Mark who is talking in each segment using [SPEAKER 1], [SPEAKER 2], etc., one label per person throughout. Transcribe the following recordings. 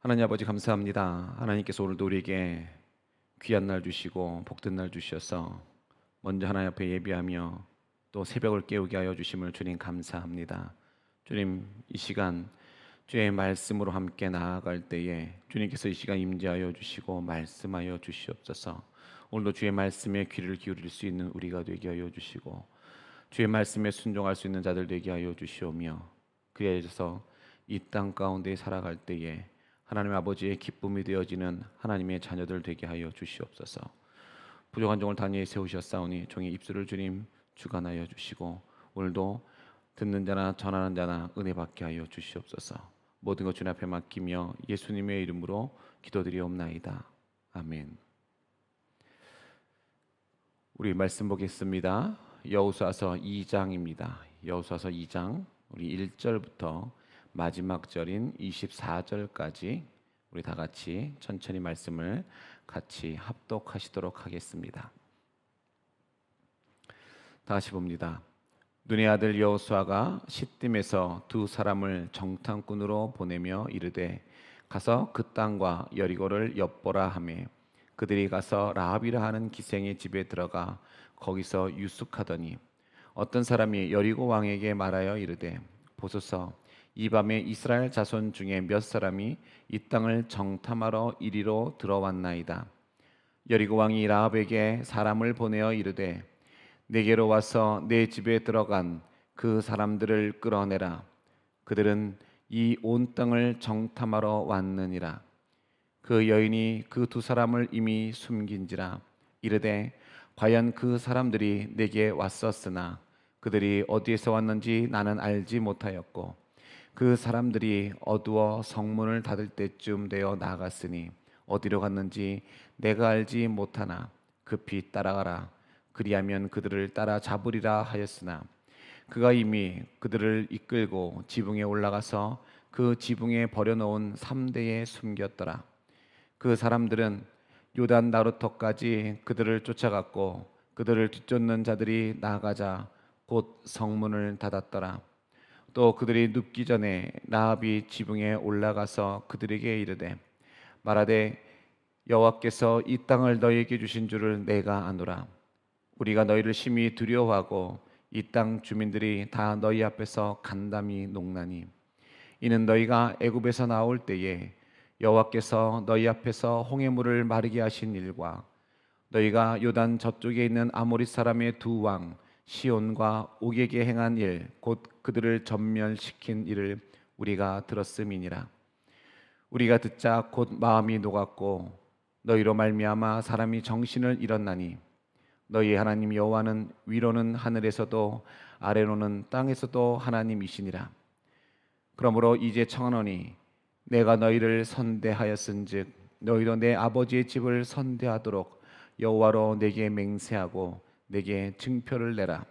[SPEAKER 1] 하나님 아버지 감사합니다. 하나님께서 오늘도 우리에게 귀한 날 주시고 복된 날 주셔서 먼저 하나님 앞에 예배하며 또 새벽을 깨우게 하여 주심을 주님 감사합니다. 주님, 이 시간 주의 말씀으로 함께 나아갈 때에 주님께서 이 시간 임재하여 주시고 말씀하여 주시옵소서. 오늘도 주의 말씀에 귀를 기울일 수 있는 우리가 되게 하여 주시고 주의 말씀에 순종할 수 있는 자들 되게 하여 주시오며, 그에 있어서 이 땅 가운데 살아갈 때에 하나님 아버지의 기쁨이 되어지는 하나님의 자녀들 되게 하여 주시옵소서. 부족한 종을 단위에 세우셨사오니 종의 입술을 주님 주관하여 주시고, 오늘도 듣는 자나 전하는 자나 은혜 받게 하여 주시옵소서. 모든 것 주님 앞에 맡기며 예수님의 이름으로 기도드리옵나이다. 아멘. 우리 말씀 보겠습니다. 여호수아서 2장입니다. 여호수아서 2장 우리 1절부터 마지막 절인 24절까지 우리 다 같이 천천히 말씀을 같이 합독하시도록 하겠습니다. 다시 봅니다. 눈의 아들 여호수아가 시딤에서 두 사람을 정탐꾼으로 보내며 이르되 가서 그 땅과 여리고를 엿보라 하매 그들이 가서 라합이라 하는 기생의 집에 들어가 거기서 유숙하더니 어떤 사람이 여리고 왕에게 말하여 이르되 보소서, 이 밤에 이스라엘 자손 중에 몇 사람이 이 땅을 정탐하러 이리로 들어왔나이다. 여리고 왕이 라합에게 사람을 보내어 이르되 내게로 와서 내 집에 들어간 그 사람들을 끌어내라. 그들은 이 온 땅을 정탐하러 왔느니라. 그 여인이 그 두 사람을 이미 숨긴지라. 이르되 과연 그 사람들이 내게 왔었으나 그들이 어디에서 왔는지 나는 알지 못하였고 그 사람들이 어두워 성문을 닫을 때쯤 되어 나갔으니 어디로 갔는지 내가 알지 못하나 급히 따라가라. 그리하면 그들을 따라 잡으리라 하였으나 그가 이미 그들을 이끌고 지붕에 올라가서 그 지붕에 버려놓은 삼대에 숨겼더라. 그 사람들은 요단 나루터까지 그들을 쫓아갔고 그들을 뒤쫓는 자들이 나가자 곧 성문을 닫았더라. 또 그들이 눕기 전에 라합이 지붕에 올라가서 그들에게 이르되 말하되 여호와께서 이 땅을 너희에게 주신 줄을 내가 아노라. 우리가 너희를 심히 두려워하고 이 땅 주민들이 다 너희 앞에서 간담이 녹나니 이는 너희가 애굽에서 나올 때에 여호와께서 너희 앞에서 홍해물을 마르게 하신 일과 너희가 요단 저쪽에 있는 아모리 사람의 두 왕 시온과 옥에게 행한 일 곧 그들을 전멸시킨 일을 우리가 들었음이니라. 우리가 듣자 곧 마음이 녹았고 너희로 말미암아 사람이 정신을 잃었나니 너희 하나님 여호와는 위로는 하늘에서도 아래로는 땅에서도 하나님이시니라. 그러므로 이제 청하노니 내가 너희를 선대하였은즉 너희도 내 아버지의 집을 선대하도록 여호와로 내게 맹세하고 내게 증표를 내라.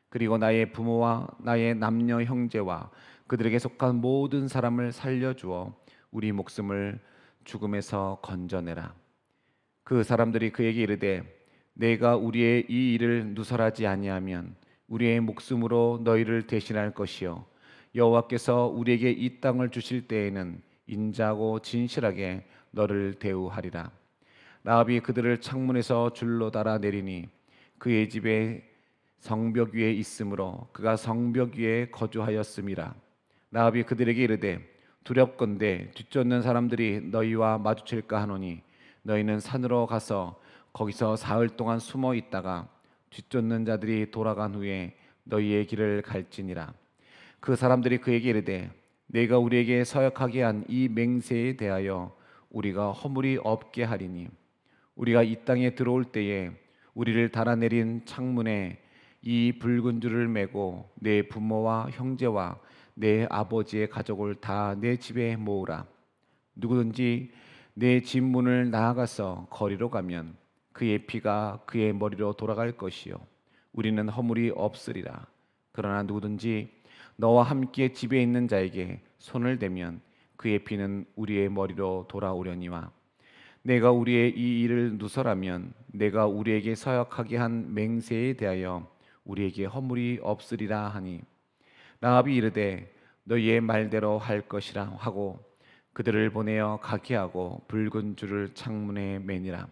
[SPEAKER 1] 그리고 나의 부모와 나의 남녀 형제와 그들에게 속한 모든 사람을 살려주어 우리 목숨을 죽음에서 건져내라. 그 사람들이 그에게 이르되 내가 우리의 이 일을 누설하지 아니하면 우리의 목숨으로 너희를 대신할 것이요 여호와께서 우리에게 이 땅을 주실 때에는 인자하고 진실하게 너를 대우하리라. 라합이 그들을 창문에서 줄로 달아 내리니 그의 집에 성벽 위에 있으므로 그가 성벽 위에 거주하였음이라. 라합이 그들에게 이르되 두렵건대 뒤쫓는 사람들이 너희와 마주칠까 하노니 너희는 산으로 가서 거기서 사흘 동안 숨어 있다가 뒤쫓는 자들이 돌아간 후에 너희의 길을 갈지니라. 그 사람들이 그에게 이르되 내가 우리에게 서역하게 한 이 맹세에 대하여 우리가 허물이 없게 하리니 우리가 이 땅에 들어올 때에 우리를 달아내린 창문에 이 붉은 줄을 매고 내 부모와 형제와 내 아버지의 가족을 다 내 집에 모으라. 누구든지 내 집 문을 나아가서 거리로 가면 그의 피가 그의 머리로 돌아갈 것이요 우리는 허물이 없으리라. 그러나 누구든지 너와 함께 집에 있는 자에게 손을 대면 그의 피는 우리의 머리로 돌아오려니와 내가 우리의 이 일을 누설하면 내가 우리에게 서역하게 한 맹세에 대하여 우리에게 허물이 없으리라 하니 라합이 이르되 너희의 말대로 할 것이라 하고 그들을 보내어 가게 하고 붉은 줄을 창문에 매니라.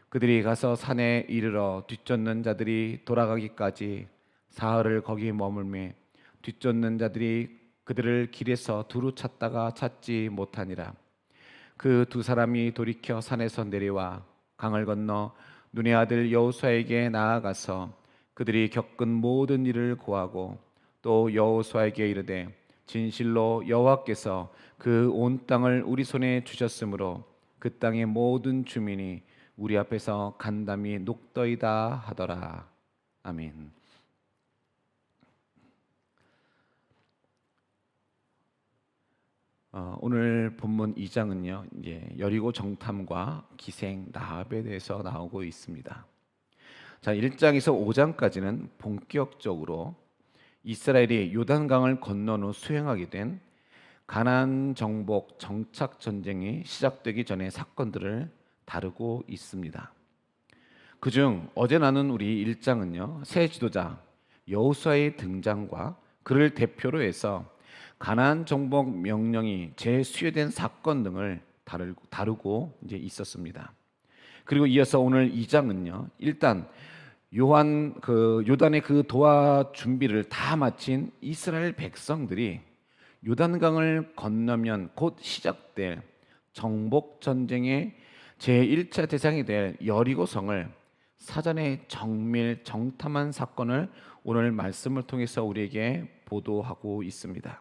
[SPEAKER 1] 그들이 가서 산에 이르러 뒤쫓는 자들이 돌아가기까지 사흘을 거기 머물매 뒤쫓는 자들이 그들을 길에서 두루 찾다가 찾지 못하니라. 그 두 사람이 돌이켜 산에서 내려와 강을 건너 눈의 아들 여호수아에게 나아가서 그들이 겪은 모든 일을 고하고 또 여호수아에게 이르되 진실로 여호와께서 그 온 땅을 우리 손에 주셨으므로 그 땅의 모든 주민이 우리 앞에서 간담이 녹더이다 하더라. 아멘. 오늘 본문 2장은요, 이제 여리고 정탐과 기생 라합에 대해서 나오고 있습니다. 자, 1장에서 5장까지는 본격적으로 이스라엘이 요단강을 건넌 후 수행하게 된 가나안 정복 정착 전쟁이 시작되기 전의 사건들을 다루고 있습니다. 그중 어제 나눈 우리 1장은요, 새 지도자 여호수아의 등장과 그를 대표로 해서 가나안 정복 명령이 재수여된 사건 등을 다루고 이제 있었습니다. 그리고 이어서 오늘 2장은요, 일단 요단의 그 도하 준비를 다 마친 이스라엘 백성들이 요단강을 건너면 곧 시작될 정복 전쟁의 제1차 대상이 될 여리고성을 사전에 정밀 정탐한 사건을 오늘 말씀을 통해서 우리에게 보도하고 있습니다.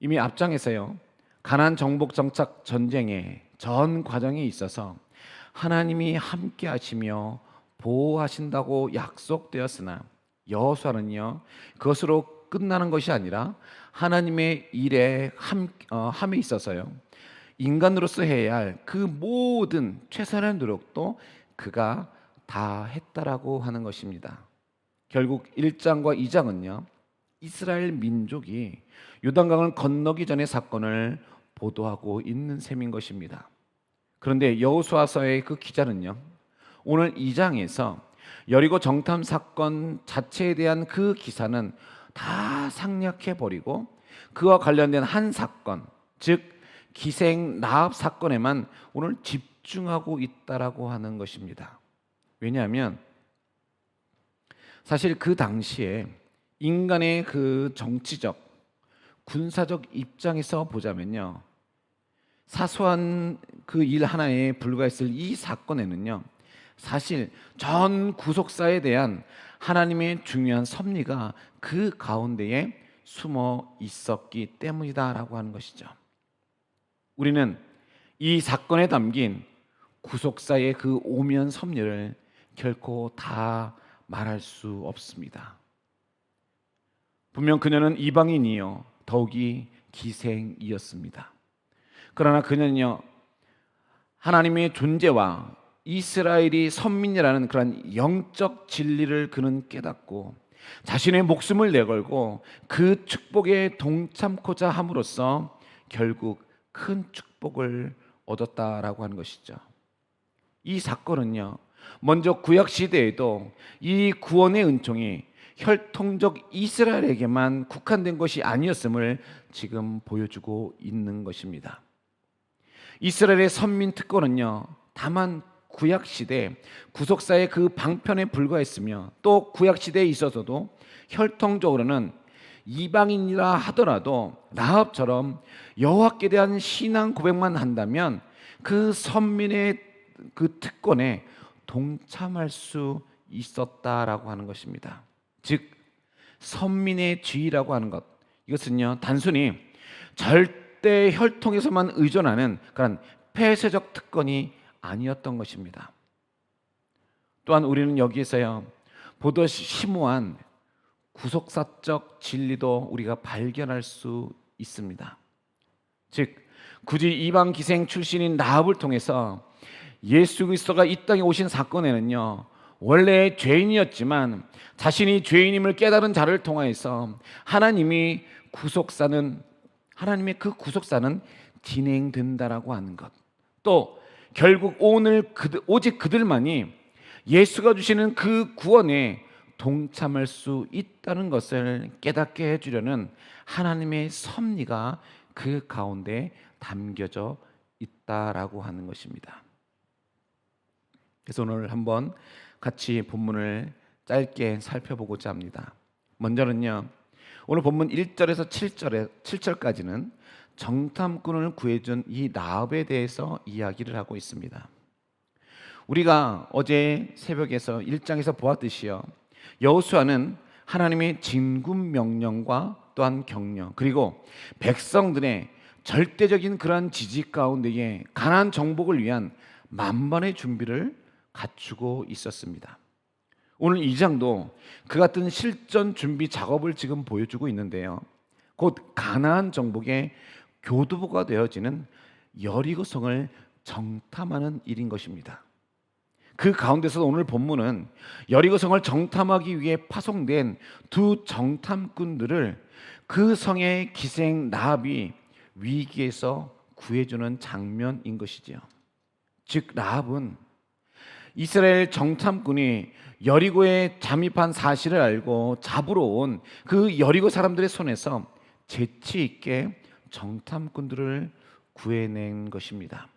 [SPEAKER 1] 이미 앞장에서요, 가나안 정복 정착 전쟁의 전 과정에 있어서 하나님이 함께 하시며 보호하신다고 약속되었으나 여호수아는요, 그것으로 끝나는 것이 아니라 하나님의 일에 함에 있어서요, 인간으로서 해야 할 그 모든 최선의 노력도 그가 다 했다라고 하는 것입니다. 결국 1장과 2장은요, 이스라엘 민족이 요단강을 건너기 전의 사건을 보도하고 있는 셈인 것입니다. 그런데 여호수아서의 그 기자는요, 오늘 2장에서 여리고 정탐 사건 자체에 대한 그 기사는 다 생략해 버리고 그와 관련된 한 사건, 즉 기생 라합 사건에만 오늘 집중하고 있다라고 하는 것입니다. 왜냐하면 사실 그 당시에 인간의 그 정치적, 군사적 입장에서 보자면요, 사소한 그 일 하나에 불과했을 이 사건에는요, 사실 전 구속사에 대한 하나님의 중요한 섭리가 그 가운데에 숨어 있었기 때문이다라고 하는 것이죠. 우리는 이 사건에 담긴 구속사의 그 오면 섭리를 결코 다 말할 수 없습니다. 분명 그녀는 이방인이요, 더욱이 기생이었습니다. 그러나 그녀는요, 하나님의 존재와 이스라엘이 선민이라는 그런 영적 진리를 그는 깨닫고 자신의 목숨을 내걸고 그 축복에 동참코자 함으로써 결국 큰 축복을 얻었다라고 하는 것이죠. 이 사건은요, 먼저 구약 시대에도 이 구원의 은총이 혈통적 이스라엘에게만 국한된 것이 아니었음을 지금 보여주고 있는 것입니다. 이스라엘의 선민 특권은요, 다만 구약 시대 구속사의 그 방편에 불과했으며 또 구약 시대에 있어서도 혈통적으로는 이방인이라 하더라도 라합처럼 여호와께 대한 신앙 고백만 한다면 그 선민의 그 특권에 동참할 수 있었다라고 하는 것입니다. 즉 선민의 지위라고 하는 것, 이것은요, 단순히 절대 혈통에서만 의존하는 그런 폐쇄적 특권이 아니었던 것입니다. 또한 우리는 여기에서요, 보다 심오한 구속사적 진리도 우리가 발견할 수 있습니다. 즉 굳이 이방 기생 출신인 라합을 통해서 예수 그리스도가 이 땅에 오신 사건에는요, 원래 죄인이었지만 자신이 죄인임을 깨달은 자를 통하여서 하나님의 그 구속사는 진행된다라고 하는 것, 또 결국 오직 그들만이 예수가 주시는 그 구원에 동참할 수 있다는 것을 깨닫게 해주려는 하나님의 섭리가 그 가운데 담겨져 있다라고 하는 것입니다. 그래서 오늘 한번 같이 본문을 짧게 살펴보고자 합니다. 먼저는요, 오늘 본문 1절에서 7절까지는 정탐꾼을 구해준 이 라합에 대해서 이야기를 하고 있습니다. 우리가 어제 새벽에서 1장에서 보았듯이요, 여호수아는 하나님의 진군 명령과 또한 경영, 그리고 백성들의 절대적인 그러한 지지 가운데에 가나안 정복을 위한 만반의 준비를 갖추고 있었습니다. 오늘 2장도 그 같은 실전 준비 작업을 지금 보여주고 있는데요, 곧 가나안 정복의 교두보가 되어지는 여리고성을 정탐하는 일인 것입니다. 그 가운데서 오늘 본문은 여리고성을 정탐하기 위해 파송된 두 정탐꾼들을 그 성의 기생 라합이 위기에서 구해주는 장면인 것이지요. 즉 라합은 이스라엘 정탐꾼이 여리고에 잠입한 사실을 알고 잡으러 온 그 여리고 사람들의 손에서 재치 있게 정탐꾼들을 구해낸 것입니다.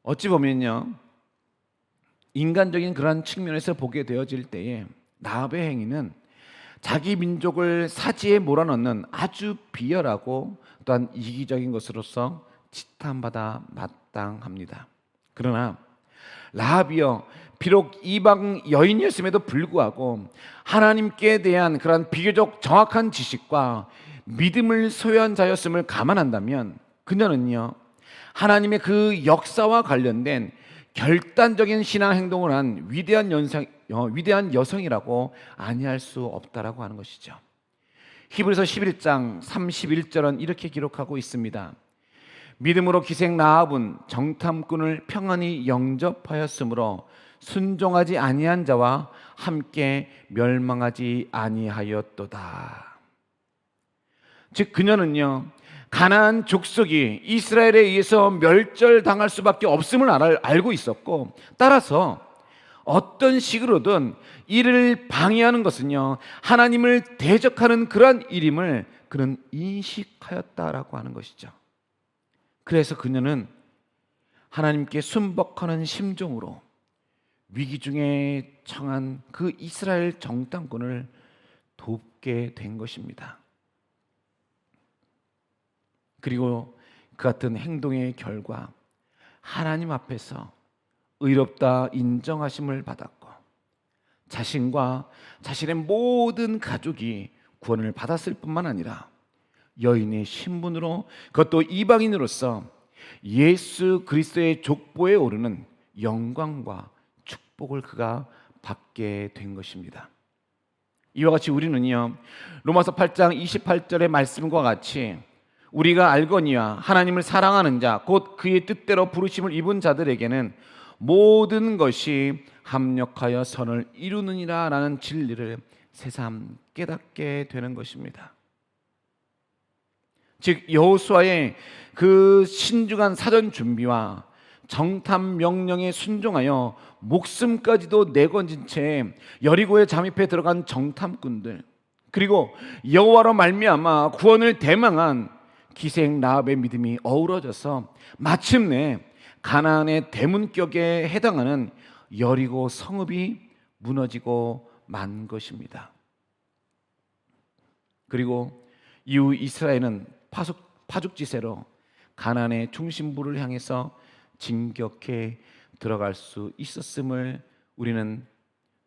[SPEAKER 1] 어찌 보면요, 인간적인 그러한 측면에서 보게 되어질 때에 라합의 행위는 자기 민족을 사지에 몰아넣는 아주 비열하고 또한 이기적인 것으로서 지탄받아 마땅합니다. 그러나 라합이여 비록 이방 여인이었음에도 불구하고 하나님께 대한 그러한 비교적 정확한 지식과 믿음을 소유한 자였음을 감안한다면 그녀는요, 하나님의 그 역사와 관련된 결단적인 신앙 행동을 한 위대한 여성이라고 아니할 수 없다라고 하는 것이죠. 히브리서 11장 31절은 이렇게 기록하고 있습니다. 믿음으로 기생 라합은 정탐꾼을 평안히 영접하였으므로 순종하지 아니한 자와 함께 멸망하지 아니하였도다. 즉 그녀는요, 가나안 족속이 이스라엘에 의해서 멸절당할 수밖에 없음을 알고 있었고, 따라서 어떤 식으로든 이를 방해하는 것은요, 하나님을 대적하는 그러한 일임을 그는 인식하였다라고 하는 것이죠. 그래서 그녀는 하나님께 순복하는 심정으로 위기 중에 처한 그 이스라엘 정탐꾼을 돕게 된 것입니다. 그리고 그 같은 행동의 결과 하나님 앞에서 의롭다 인정하심을 받았고, 자신과 자신의 모든 가족이 구원을 받았을 뿐만 아니라 여인의 신분으로, 그것도 이방인으로서 예수 그리스도의 족보에 오르는 영광과 축복을 그가 받게 된 것입니다. 이와 같이 우리는요, 로마서 8장 28절의 말씀과 같이 우리가 알거니와 하나님을 사랑하는 자 곧 그의 뜻대로 부르심을 입은 자들에게는 모든 것이 합력하여 선을 이루느니라 라는 진리를 새삼 깨닫게 되는 것입니다. 즉 여호수아의 그 신중한 사전 준비와 정탐 명령에 순종하여 목숨까지도 내건진 채 여리고에 잠입해 들어간 정탐꾼들, 그리고 여호와로 말미암아 구원을 대망한 기생 라합의 믿음이 어우러져서 마침내 가나안의 대문격에 해당하는 여리고 성읍이 무너지고 만 것입니다. 그리고 이후 이스라엘은 파죽지세로 가나안의 중심부를 향해서 진격해 들어갈 수 있었음을 우리는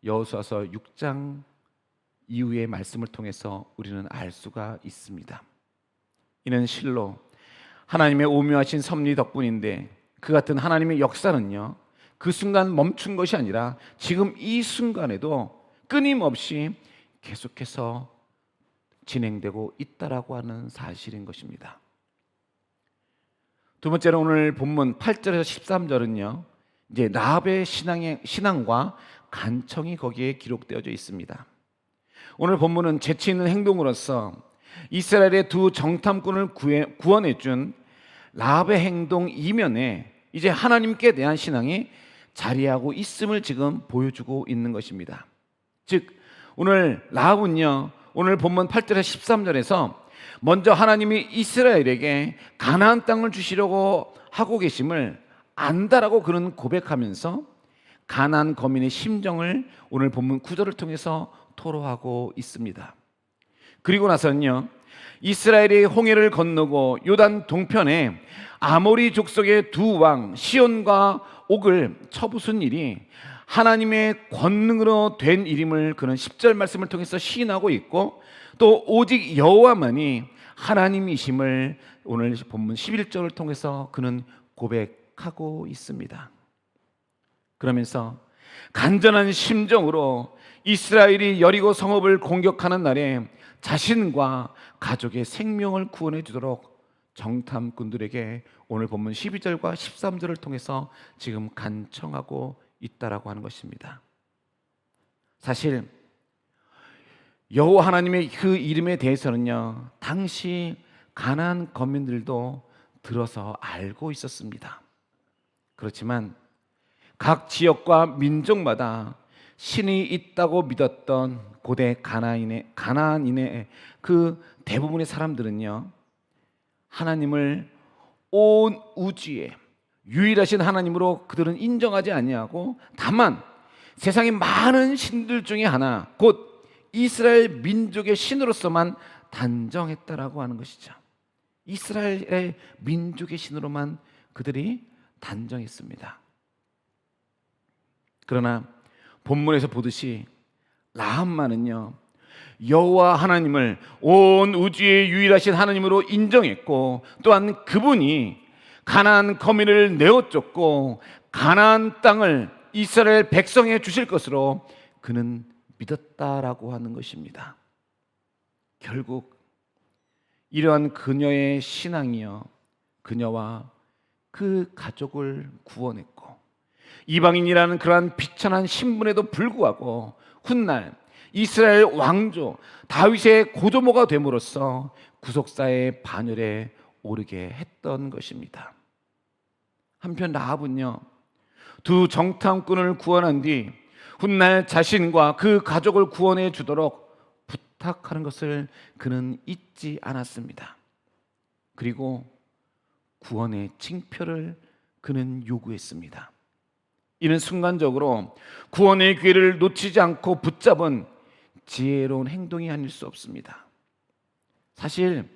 [SPEAKER 1] 여호수아서 6장 이후의 말씀을 통해서 우리는 알 수가 있습니다. 이는 실로 하나님의 오묘하신 섭리 덕분인데, 그 같은 하나님의 역사는요, 그 순간 멈춘 것이 아니라 지금 이 순간에도 끊임없이 계속해서 진행되고 있다라고 하는 사실인 것입니다. 두 번째로 오늘 본문 8절에서 13절은요, 이제 라합의 신앙과 간청이 거기에 기록되어져 있습니다. 오늘 본문은 재치 있는 행동으로서 이스라엘의 두 정탐꾼을 구원해 준 라합의 행동 이면에 이제 하나님께 대한 신앙이 자리하고 있음을 지금 보여주고 있는 것입니다. 즉 오늘 라합은요, 오늘 본문 8절에서 13절에서 먼저 하나님이 이스라엘에게 가나안 땅을 주시려고 하고 계심을 안다라고 그는 고백하면서 가나안 거민의 심정을 오늘 본문 9절을 통해서 토로하고 있습니다. 그리고 나서는요, 이스라엘이 홍해를 건너고 요단 동편에 아모리 족속의 두 왕 시온과 옥을 쳐부순 일이 하나님의 권능으로 된 일임을 그는 10절 말씀을 통해서 시인하고 있고, 또 오직 여호와만이 하나님이심을 오늘 본문 11절을 통해서 그는 고백하고 있습니다. 그러면서 간절한 심정으로 이스라엘이 여리고 성읍을 공격하는 날에 자신과 가족의 생명을 구원해 주도록 정탐꾼들에게 오늘 본문 12절과 13절을 통해서 지금 간청하고 있다라고 하는 것입니다. 사실 여호와 하나님의 그 이름에 대해서는요, 당시 가나안 거민들도 들어서 알고 있었습니다. 그렇지만 각 지역과 민족마다 신이 있다고 믿었던 고대 가나안인의 그 대부분의 사람들은요, 하나님을 온 우주에 유일하신 하나님으로 그들은 인정하지 아니하고, 다만 세상의 많은 신들 중에 하나, 곧 이스라엘 민족의 신으로서만 단정했다라고 하는 것이죠. 이스라엘의 민족의 신으로만 그들이 단정했습니다. 그러나 본문에서 보듯이 라합만은요, 여호와 하나님을 온 우주의 유일하신 하나님으로 인정했고, 또한 그분이 가나안 거민을 내어쫓고 가나안 땅을 이스라엘 백성에 주실 것으로 그는 믿었다라고 하는 것입니다. 결국 이러한 그녀의 신앙이요, 그녀와 그 가족을 구원했고, 이방인이라는 그러한 비천한 신분에도 불구하고 훗날 이스라엘 왕조 다윗의 고조모가 됨으로써 구속사의 반열에 오르게 했던 것입니다. 한편 라합은요, 두 정탐꾼을 구원한 뒤 훗날 자신과 그 가족을 구원해 주도록 부탁하는 것을 그는 잊지 않았습니다. 그리고 구원의 징표를 그는 요구했습니다. 이는 순간적으로 구원의 기회를 놓치지 않고 붙잡은 지혜로운 행동이 아닐 수 없습니다. 사실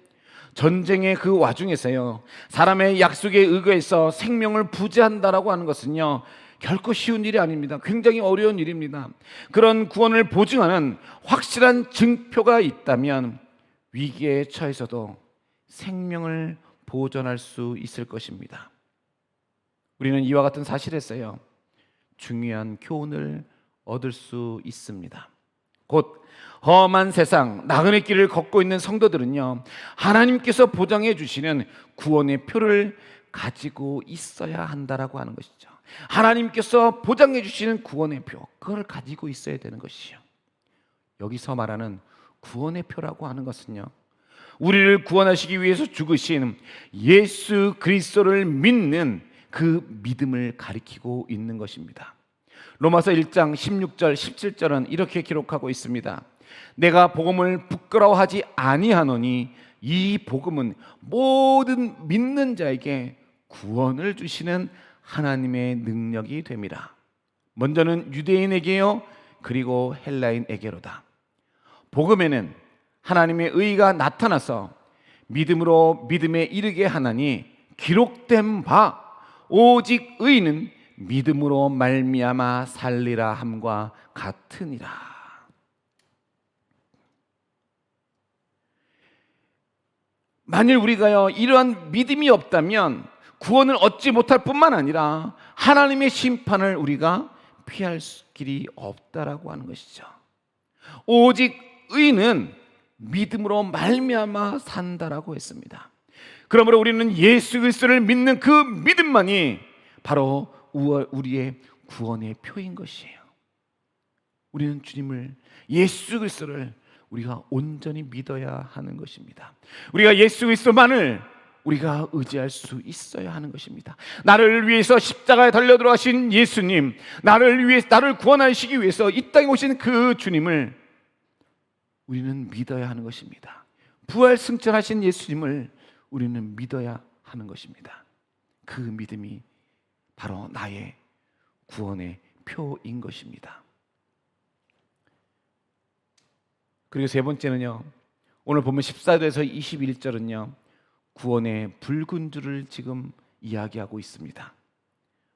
[SPEAKER 1] 전쟁의 그 와중에서요, 사람의 약속에 의거해서 생명을 부재한다라고 하는 것은요, 결코 쉬운 일이 아닙니다. 굉장히 어려운 일입니다. 그런 구원을 보증하는 확실한 증표가 있다면 위기에 처해서도 생명을 보존할 수 있을 것입니다. 우리는 이와 같은 사실에서요, 중요한 교훈을 얻을 수 있습니다. 곧 험한 세상 나그네 길을 걷고 있는 성도들은요, 하나님께서 보장해 주시는 구원의 표를 가지고 있어야 한다라고 하는 것이죠. 하나님께서 보장해 주시는 구원의 표, 그걸 가지고 있어야 되는 것이요. 여기서 말하는 구원의 표라고 하는 것은요, 우리를 구원하시기 위해서 죽으신 예수 그리스도를 믿는 그 믿음을 가리키고 있는 것입니다. 로마서 1장 16절 17절은 이렇게 기록하고 있습니다. 내가 복음을 부끄러워하지 아니하노니 이 복음은 모든 믿는 자에게 구원을 주시는 하나님의 능력이 됨이라. 먼저는 유대인에게요, 그리고 헬라인에게로다. 복음에는 하나님의 의가 나타나서 믿음으로 믿음에 이르게 하나니 기록된 바 오직 의는 믿음으로 말미암아 살리라 함과 같으니라. 만일 우리가요, 이러한 믿음이 없다면 구원을 얻지 못할 뿐만 아니라 하나님의 심판을 우리가 피할 길이 없다라고 하는 것이죠. 오직 의는 믿음으로 말미암아 산다라고 했습니다. 그러므로 우리는 예수 그리스도를 믿는 그 믿음만이 바로 우리의 구원의 표인 것이에요. 우리는 주님을, 예수 그리스도를 우리가 온전히 믿어야 하는 것입니다. 우리가 예수 그리스도만을 우리가 의지할 수 있어야 하는 것입니다. 나를 위해서 십자가에 달려 들어가신 예수님, 나를 구원하시기 위해서 이 땅에 오신 그 주님을 우리는 믿어야 하는 것입니다. 부활 승천하신 예수님을 우리는 믿어야 하는 것입니다. 그 믿음이 바로 나의 구원의 표인 것입니다. 그리고 세 번째는요, 오늘 보면 14절에서 21절은요 구원의 붉은 줄을 지금 이야기하고 있습니다.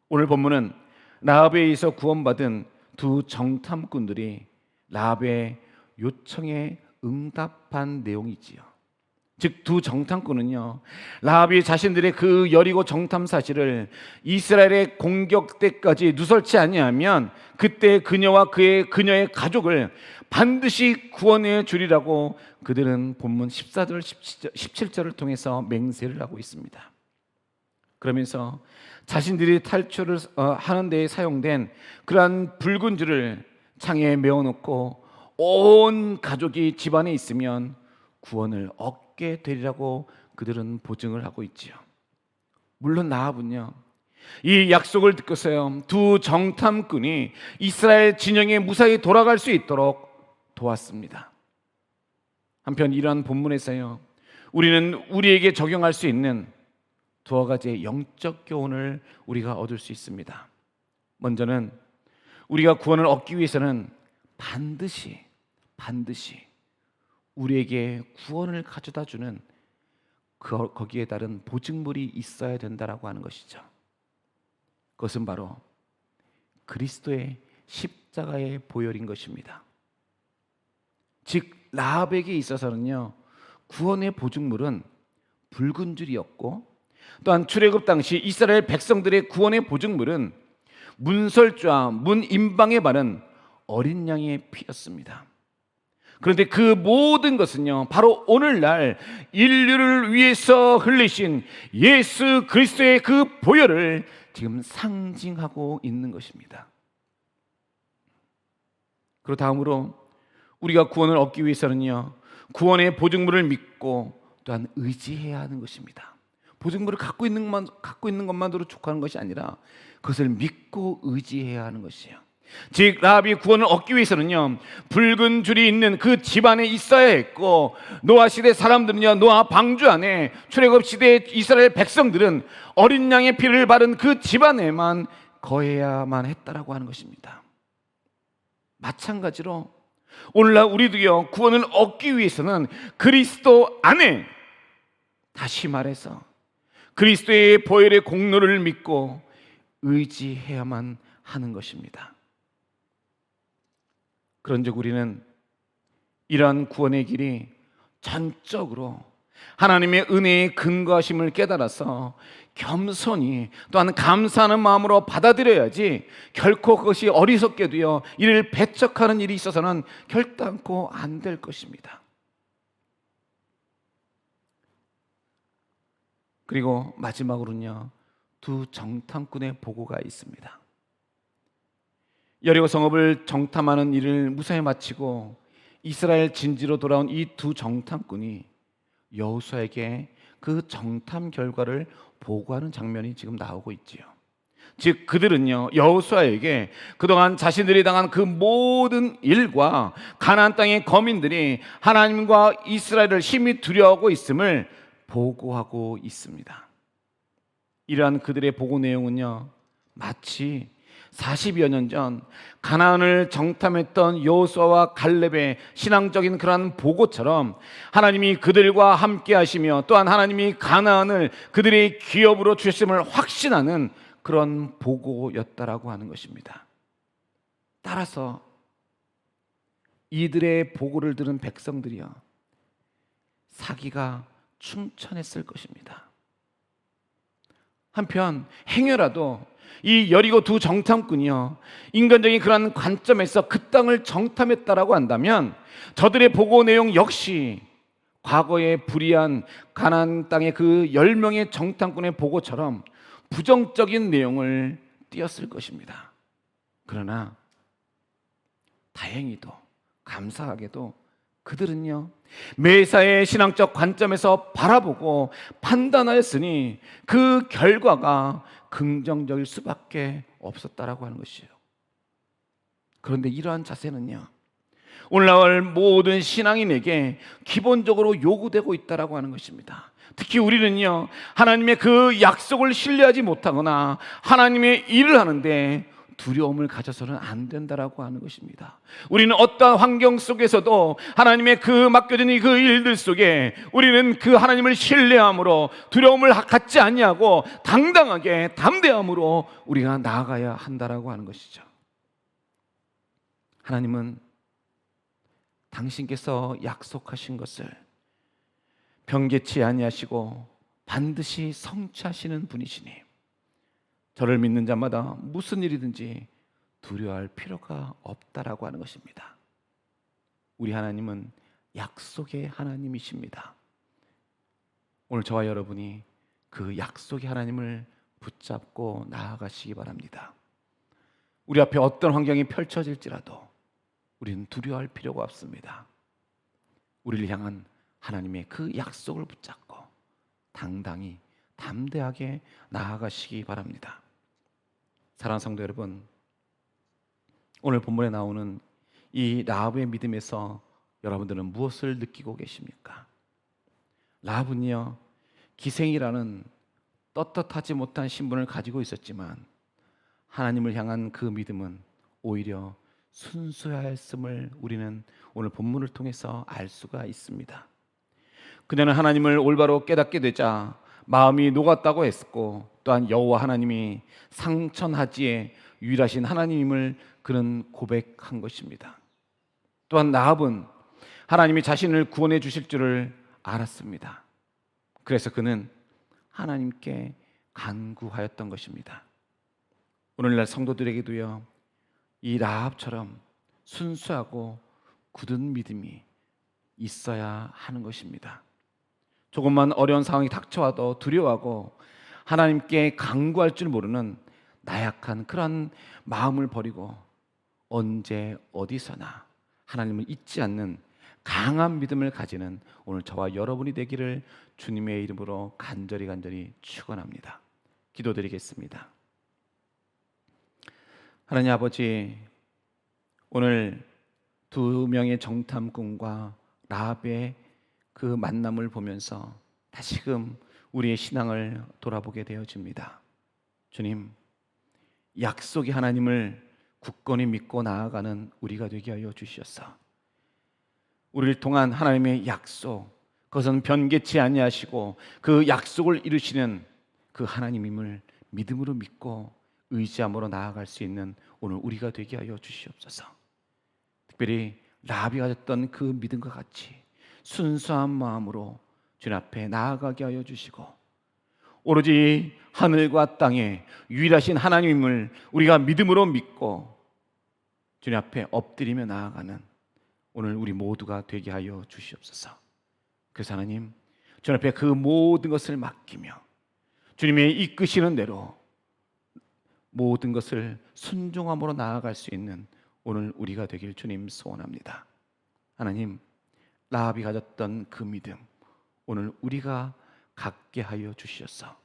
[SPEAKER 1] 오늘 본문은 라합에 의해서 구원받은 두 정탐꾼들이 라합의 요청에 응답한 내용이지요. 즉 두 정탐꾼은요, 라합이 자신들의 그 여리고 정탐 사실을 이스라엘의 공격 때까지 누설치 아니하면 그때 그녀와 그녀의 가족을 반드시 구원해 주리라고 그들은 본문 14절 17절을 통해서 맹세를 하고 있습니다. 그러면서 자신들이 탈출을 하는 데에 사용된 그러한 붉은 줄을 창에 메어놓고 온 가족이 집안에 있으면 구원을 얻게 되리라고 그들은 보증을 하고 있지요. 물론 라합은요, 이 약속을 듣고서요 두 정탐꾼이 이스라엘 진영에 무사히 돌아갈 수 있도록 도왔습니다. 한편 이러한 본문에서요 우리는 우리에게 적용할 수 있는 두어 가지의 영적 교훈을 우리가 얻을 수 있습니다. 먼저는 우리가 구원을 얻기 위해서는 반드시 우리에게 구원을 가져다 주는 거기에 따른 보증물이 있어야 된다라고 하는 것이죠. 그것은 바로 그리스도의 십자가의 보혈인 것입니다. 즉 라합에게 있어서는요 구원의 보증물은 붉은 줄이었고, 또한 출애굽 당시 이스라엘 백성들의 구원의 보증물은 문설주와 문임방에 바른 어린 양의 피였습니다. 그런데 그 모든 것은요 바로 오늘날 인류를 위해서 흘리신 예수 그리스도의 그 보혈을 지금 상징하고 있는 것입니다. 그리고 다음으로 우리가 구원을 얻기 위해서는요 구원의 보증물을 믿고 또한 의지해야 하는 것입니다. 보증물을 갖고 있는 것만으로 족하는 것이 아니라 그것을 믿고 의지해야 하는 것이에요. 즉 라합이 구원을 얻기 위해서는요 붉은 줄이 있는 그 집안에 있어야 했고, 노아 시대 사람들은요 노아 방주 안에, 출애굽 시대의 이스라엘 백성들은 어린 양의 피를 바른 그 집안에만 거해야만 했다라고 하는 것입니다. 마찬가지로 오늘날 우리도요 구원을 얻기 위해서는 그리스도 안에, 다시 말해서 그리스도의 보혈의 공로를 믿고 의지해야만 하는 것입니다. 그런즉 우리는 이러한 구원의 길이 전적으로 하나님의 은혜의 근거하심을 깨달아서 겸손히 또한 감사하는 마음으로 받아들여야지, 결코 그것이 어리석게도요 이를 배척하는 일이 있어서는 결단코 안 될 것입니다. 그리고 마지막으로는요 두 정탐꾼의 보고가 있습니다. 여리고 성읍을 정탐하는 일을 무사히 마치고 이스라엘 진지로 돌아온 이 두 정탐꾼이 여호수아에게 그 정탐 결과를 보고하는 장면이 지금 나오고 있지요. 즉 그들은요 여호수아에게 그동안 자신들이 당한 그 모든 일과 가나안 땅의 거민들이 하나님과 이스라엘을 심히 두려워하고 있음을 보고하고 있습니다. 이러한 그들의 보고 내용은요 마치 40여 년 전 가나안을 정탐했던 여호수아와 갈렙의 신앙적인 그러한 보고처럼 하나님이 그들과 함께 하시며 또한 하나님이 가나안을 그들의 기업으로 주셨음을 확신하는 그런 보고였다라고 하는 것입니다. 따라서 이들의 보고를 들은 백성들이요 사기가 충천했을 것입니다. 한편 행여라도 이 여리고 두 정탐꾼이요 인간적인 그런 관점에서 그 땅을 정탐했다라고 한다면 저들의 보고 내용 역시 과거의 불의한 가나안 땅의 그 10명의 정탐꾼의 보고처럼 부정적인 내용을 띄었을 것입니다. 그러나 다행히도 감사하게도 그들은요 매사의 신앙적 관점에서 바라보고 판단하였으니 그 결과가 긍정적일 수밖에 없었다라고 하는 것이에요. 그런데 이러한 자세는요 오늘날 모든 신앙인에게 기본적으로 요구되고 있다라고 하는 것입니다. 특히 우리는요, 하나님의 그 약속을 신뢰하지 못하거나 하나님의 일을 하는데 두려움을 가져서는 안 된다라고 하는 것입니다. 우리는 어떠한 환경 속에서도 하나님의 그 맡겨진 그 일들 속에 우리는 그 하나님을 신뢰함으로 두려움을 갖지 아니하고 당당하게 담대함으로 우리가 나아가야 한다라고 하는 것이죠. 하나님은 당신께서 약속하신 것을 변개치 아니하시고 반드시 성취하시는 분이시니 저를 믿는 자마다 무슨 일이든지 두려워할 필요가 없다라고 하는 것입니다. 우리 하나님은 약속의 하나님이십니다. 오늘 저와 여러분이 그 약속의 하나님을 붙잡고 나아가시기 바랍니다. 우리 앞에 어떤 환경이 펼쳐질지라도 우리는 두려워할 필요가 없습니다. 우리를 향한 하나님의 그 약속을 붙잡고 당당히 담대하게 나아가시기 바랍니다. 사랑하는 성도 여러분, 오늘 본문에 나오는 이 라합의 믿음에서 여러분들은 무엇을 느끼고 계십니까? 라합은요, 기생이라는 떳떳하지 못한 신분을 가지고 있었지만 하나님을 향한 그 믿음은 오히려 순수하였음을 우리는 오늘 본문을 통해서 알 수가 있습니다. 그녀는 하나님을 올바로 깨닫게 되자 마음이 녹았다고 했고, 또한 여호와 하나님이 상천하지의 유일하신 하나님임을 그는 고백한 것입니다. 또한 라합은 하나님이 자신을 구원해 주실 줄을 알았습니다. 그래서 그는 하나님께 간구하였던 것입니다. 오늘날 성도들에게도요, 이 라합처럼 순수하고 굳은 믿음이 있어야 하는 것입니다. 조금만 어려운 상황이 닥쳐와도 두려워하고 하나님께 간구할 줄 모르는 나약한 그러한 마음을 버리고 언제 어디서나 하나님을 잊지 않는 강한 믿음을 가지는 오늘 저와 여러분이 되기를 주님의 이름으로 간절히 축원합니다. 기도드리겠습니다. 하나님 아버지, 오늘 두 명의 정탐꾼과 라합의 그 만남을 보면서 다시금 우리의 신앙을 돌아보게 되어집니다. 주님, 약속의 하나님을 굳건히 믿고 나아가는 우리가 되게 하여 주시옵소서. 우리를 통한 하나님의 약속, 그것은 변개치 아니하시고 그 약속을 이루시는 그 하나님임을 믿음으로 믿고 의지함으로 나아갈 수 있는 오늘 우리가 되게 하여 주시옵소서. 특별히 라합이 가졌던 그 믿음과 같이 순수한 마음으로 주님 앞에 나아가게 하여 주시고, 오로지 하늘과 땅에 유일하신 하나님을 우리가 믿음으로 믿고 주님 앞에 엎드리며 나아가는 오늘 우리 모두가 되게 하여 주시옵소서. 그래서 하나님, 주님 앞에 그 모든 것을 맡기며 주님의 이끄시는 대로 모든 것을 순종함으로 나아갈 수 있는 오늘 우리가 되길 주님 소원합니다. 하나님, 라합이 가졌던 그 믿음 오늘 우리가 갖게 하여 주시옵소서.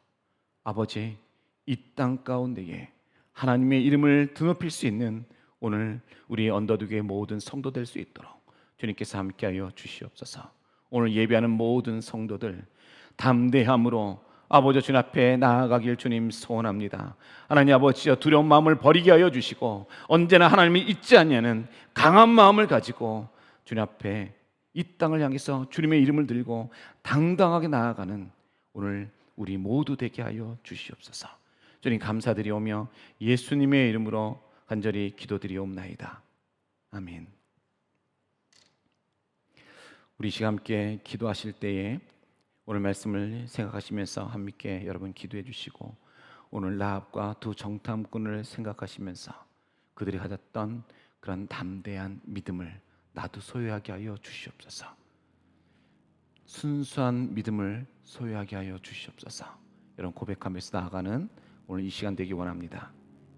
[SPEAKER 1] 아버지, 이 땅 가운데에 하나님의 이름을 드높일 수 있는 오늘 우리 언더둑의 모든 성도 될 수 있도록 주님께서 함께하여 주시옵소서. 오늘 예배하는 모든 성도들 담대함으로 아버지 주님 앞에 나아가길 주님 소원합니다. 하나님 아버지여, 두려운 마음을 버리게 하여 주시고 언제나 하나님을 잊지 않냐는 강한 마음을 가지고 주님 앞에 이 땅을 향해서 주님의 이름을 들고 당당하게 나아가는 오늘 우리 모두 되게 하여 주시옵소서. 주님 감사드리오며 예수님의 이름으로 간절히 기도드리옵나이다. 아멘. 우리 시간 함께 기도하실 때에 오늘 말씀을 생각하시면서 함께 여러분 기도해 주시고, 오늘 라합과 두 정탐꾼을 생각하시면서 그들이 가졌던 그런 담대한 믿음을 나도 소유하게 하여 주시옵소서. 순수한 믿음을 소유하게 하여 주시옵소서. 여러분 고백하면서 나아가는 오늘 이 시간 되기 원합니다.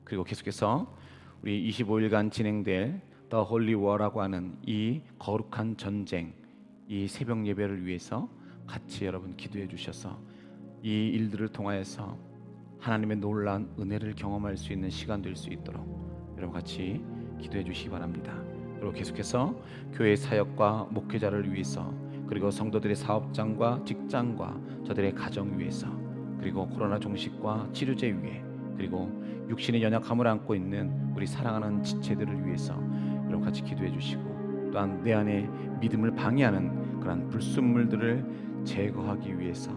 [SPEAKER 1] 그리고 계속해서 우리 25일간 진행될 The Holy War라고 하는 이 거룩한 전쟁, 이 새벽 예배를 위해서 같이 여러분 기도해 주셔서 이 일들을 통하여서 하나님의 놀라운 은혜를 경험할 수 있는 시간 될 수 있도록 여러분 같이 기도해 주시기 바랍니다. 그리고 계속해서 교회 사역과 목회자를 위해서, 그리고 성도들의 사업장과 직장과 저들의 가정 위해서, 그리고 코로나 종식과 치료제 위에, 그리고 육신의 연약함을 안고 있는 우리 사랑하는 지체들을 위해서 여러분 같이 기도해 주시고, 또한 내 안에 믿음을 방해하는 그러한 불순물들을 제거하기 위해서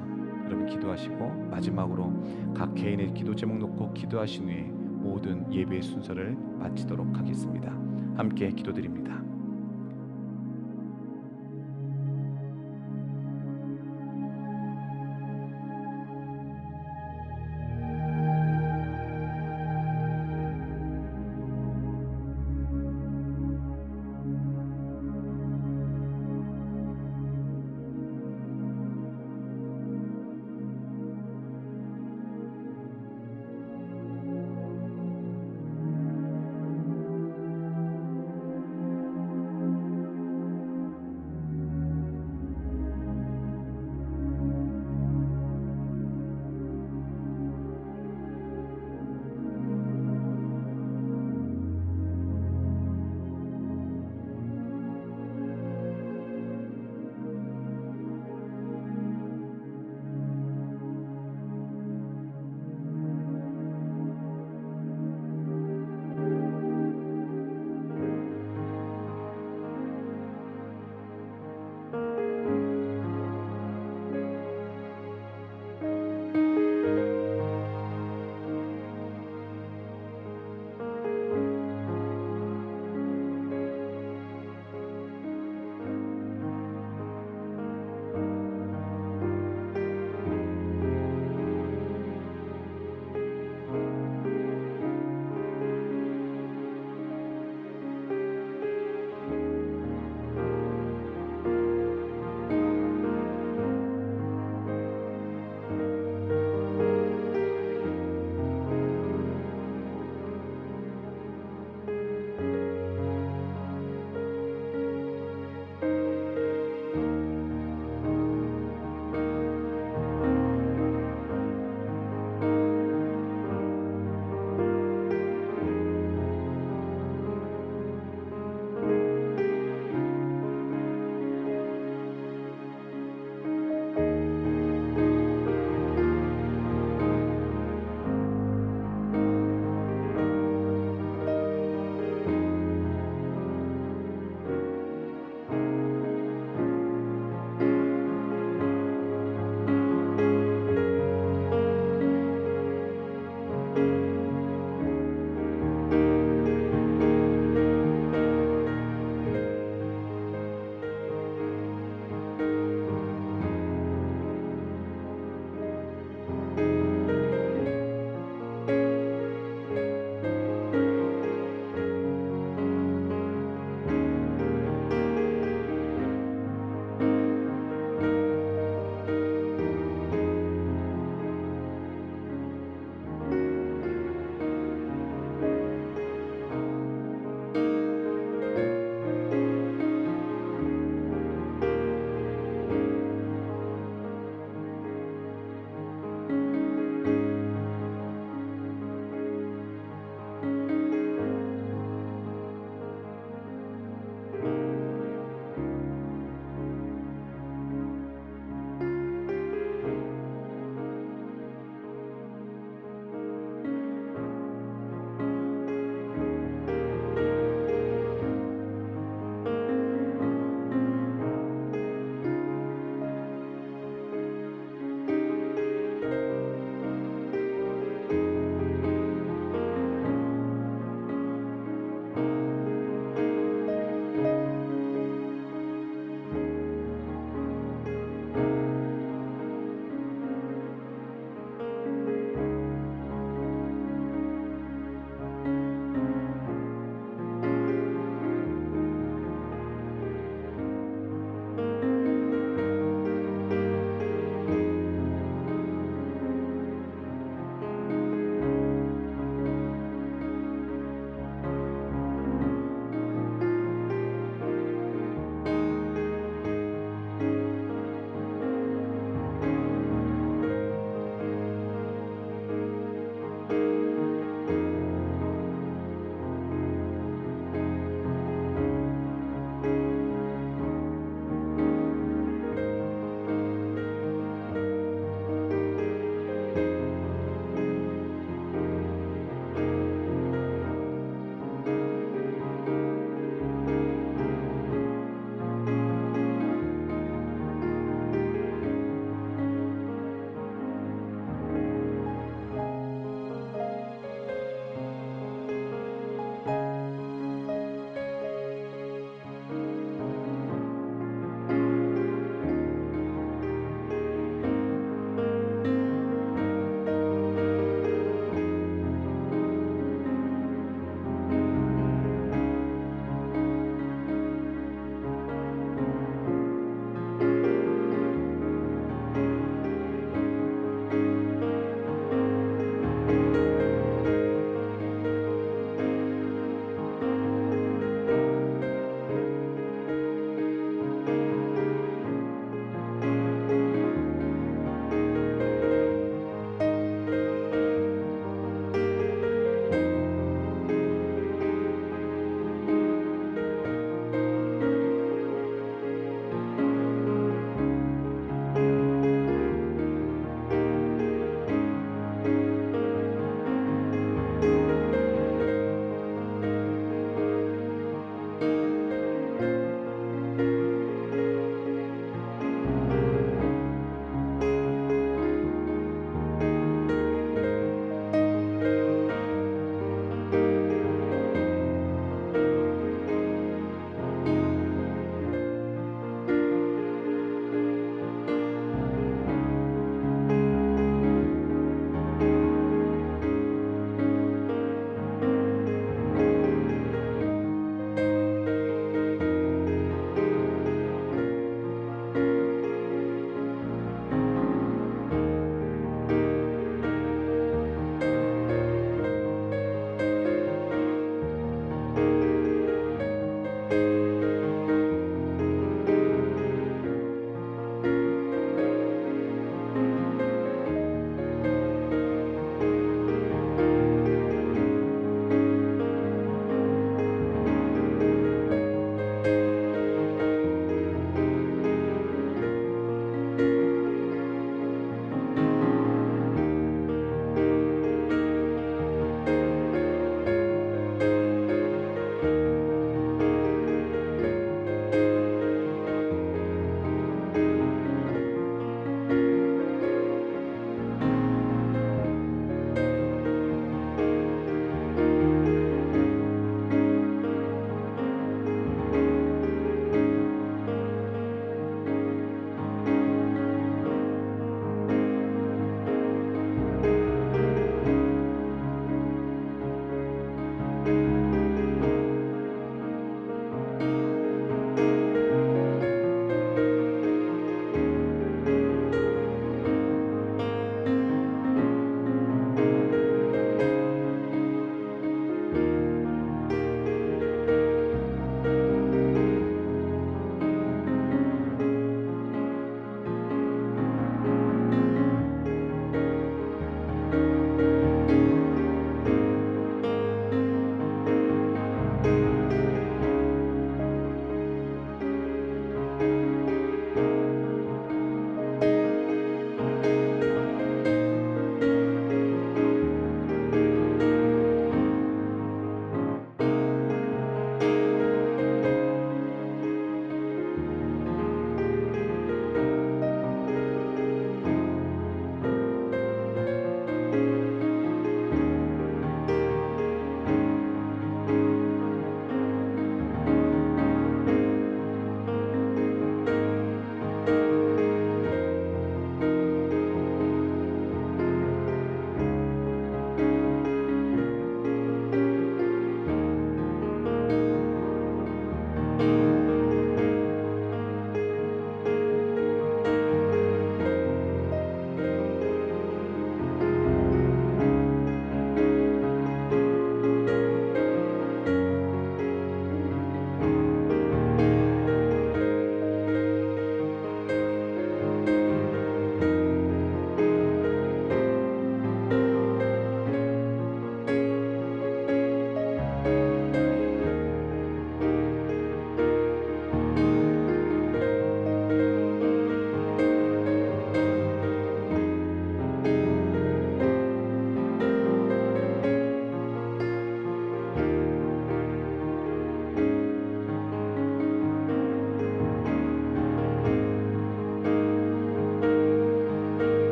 [SPEAKER 1] 여러분 기도하시고, 마지막으로 각 개인의 기도 제목 놓고 기도하신 후에 모든 예배의 순서를 마치도록 하겠습니다. 함께 기도드립니다.